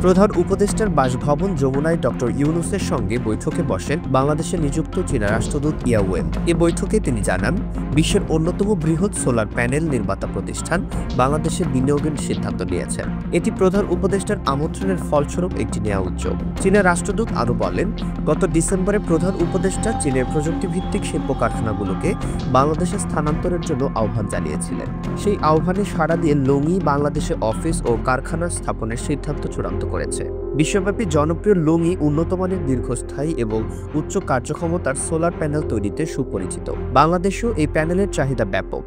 প্রধান উপদেষ্টার বাসভবন যমুনায় ডক্টর ইউনূসের সঙ্গে বৈঠকে বসেন বাংলাদেশে নিযুক্ত চীনা রাষ্ট্রদূত ইয়াওয়েন। এ বৈঠকে তিনি জানান, বিশ্বের অন্যতম বৃহৎ সোলার প্যানেল নির্মাতা প্রতিষ্ঠান বাংলাদেশে বিনিয়োগের সিদ্ধান্ত নিয়েছে। এটি প্রধান উপদেষ্টার আমন্ত্রণের ফলস্বরূপ একটি নেওয়া উদ্যোগ। চীনা রাষ্ট্রদূত আরও বলেন, গত ডিসেম্বরে প্রধান উপদেষ্টা চীনের প্রযুক্তিভিত্তিক শিল্প কারখানাগুলোকে বাংলাদেশে স্থানান্তরের জন্য আহ্বান জানিয়েছিলেন। সেই আহ্বানে সাড়া দিয়ে লুঙ্গি বাংলাদেশে অফিস ও কারখানা স্থাপনের সিদ্ধান্ত চূড়ান্ত করেছে। বিশ্বব্যাপী জনপ্রিয় লুঙ্গি উন্নতমানের দীর্ঘস্থায়ী এবং উচ্চ কার্যক্ষমতার সোলার প্যানেল তৈরিতে সুপরিচিত। বাংলাদেশেও এই প্যানেলের চাহিদা ব্যাপক।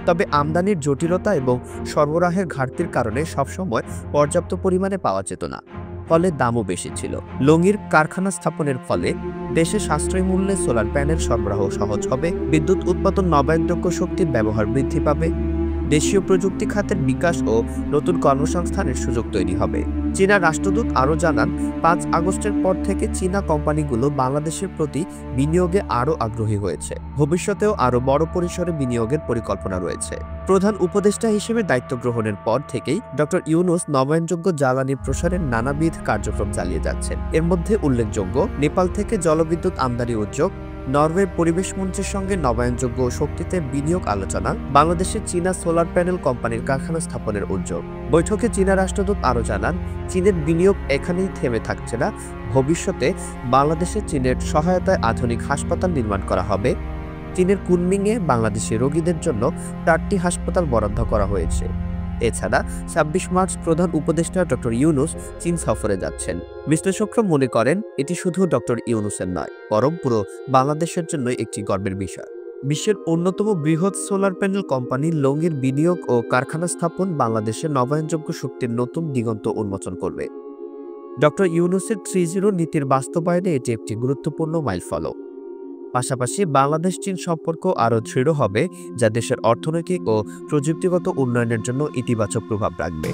তবে আমদানির জটিলতা এবং সরবরাহের ঘাটতির কারণে সবসময় পর্যাপ্ত পরিমাণে পাওয়া যেত না, ফলে দামও বেশি ছিল। লুঙ্গির কারখানা স্থাপনের ফলে দেশে সাশ্রয়ী মূল্যে সোলার প্যানেল সরবরাহ সহজ হবে, বিদ্যুৎ উৎপাদন নবায়নযোগ্য শক্তির ব্যবহার বৃদ্ধি পাবে, দেশীয় প্রযুক্তি খাতের বিকাশ ও নতুন কর্মসংস্থানের সুযোগ তৈরি হবে। চীনা রাষ্ট্রদূত আরও জানান, ৫ আগস্টের পর থেকে চীনা কোম্পানিগুলো বাংলাদেশের প্রতি বিনিয়োগে আরও আগ্রহী হয়েছে। ভবিষ্যতেও আরও বড় পরিসরে বিনিয়োগের পরিকল্পনা রয়েছে। প্রধান উপদেষ্টা হিসেবে দায়িত্ব গ্রহণের পর থেকেই ডক্টর ইউনূস নবায়নযোগ্য জ্বালানি প্রসারের নানাবিধ কার্যক্রম চালিয়ে যাচ্ছেন। এর মধ্যে উল্লেখযোগ্য নেপাল থেকে জলবিদ্যুৎ আমদানি উদ্যোগ, নরওয়ে পরিবেশ মন্ত্রীর সঙ্গে নবায়নযোগ্য শক্তিতে বিনিয়োগ আলোচনা, বাংলাদেশে চীনা সোলার প্যানেল কোম্পানির কারখানা স্থাপনের উদ্যোগ। বৈঠকে চীনা রাষ্ট্রদূত আরও জানান, চীনের বিনিয়োগ এখানেই থেমে থাকছে না। ভবিষ্যতে বাংলাদেশে চীনের সহায়তায় আধুনিক হাসপাতাল নির্মাণ করা হবে। চীনের কুনমিংয়ে বাংলাদেশি রোগীদের জন্য 4টি হাসপাতাল বরাদ্দ করা হয়েছে। এছাড়া ২৬ মার্চ প্রধান উপদেষ্টা ডক্টর ইউনূস চীন সফরে যাচ্ছেন। বিশ্লেষকরা মনে করেন, এটি শুধু ডক্টর ইউনূসের নয়, বরং পুরো বাংলাদেশের জন্য একটি গর্বের বিষয়। বিশ্বের অন্যতম বৃহৎ সোলার প্যানেল কোম্পানি লুঙ্গির বিনিয়োগ ও কারখানা স্থাপন বাংলাদেশে নবায়নযোগ্য শক্তির নতুন দিগন্ত উন্মোচন করবে। ডক্টর ইউনূসের 3.0 নীতির বাস্তবায়নে এটি একটি গুরুত্বপূর্ণ মাইলফলক। পাশাপাশি বাংলাদেশ চীন সম্পর্ক আরও দৃঢ় হবে, যা দেশের অর্থনৈতিক ও প্রযুক্তিগত উন্নয়নের জন্য ইতিবাচক প্রভাব রাখবে।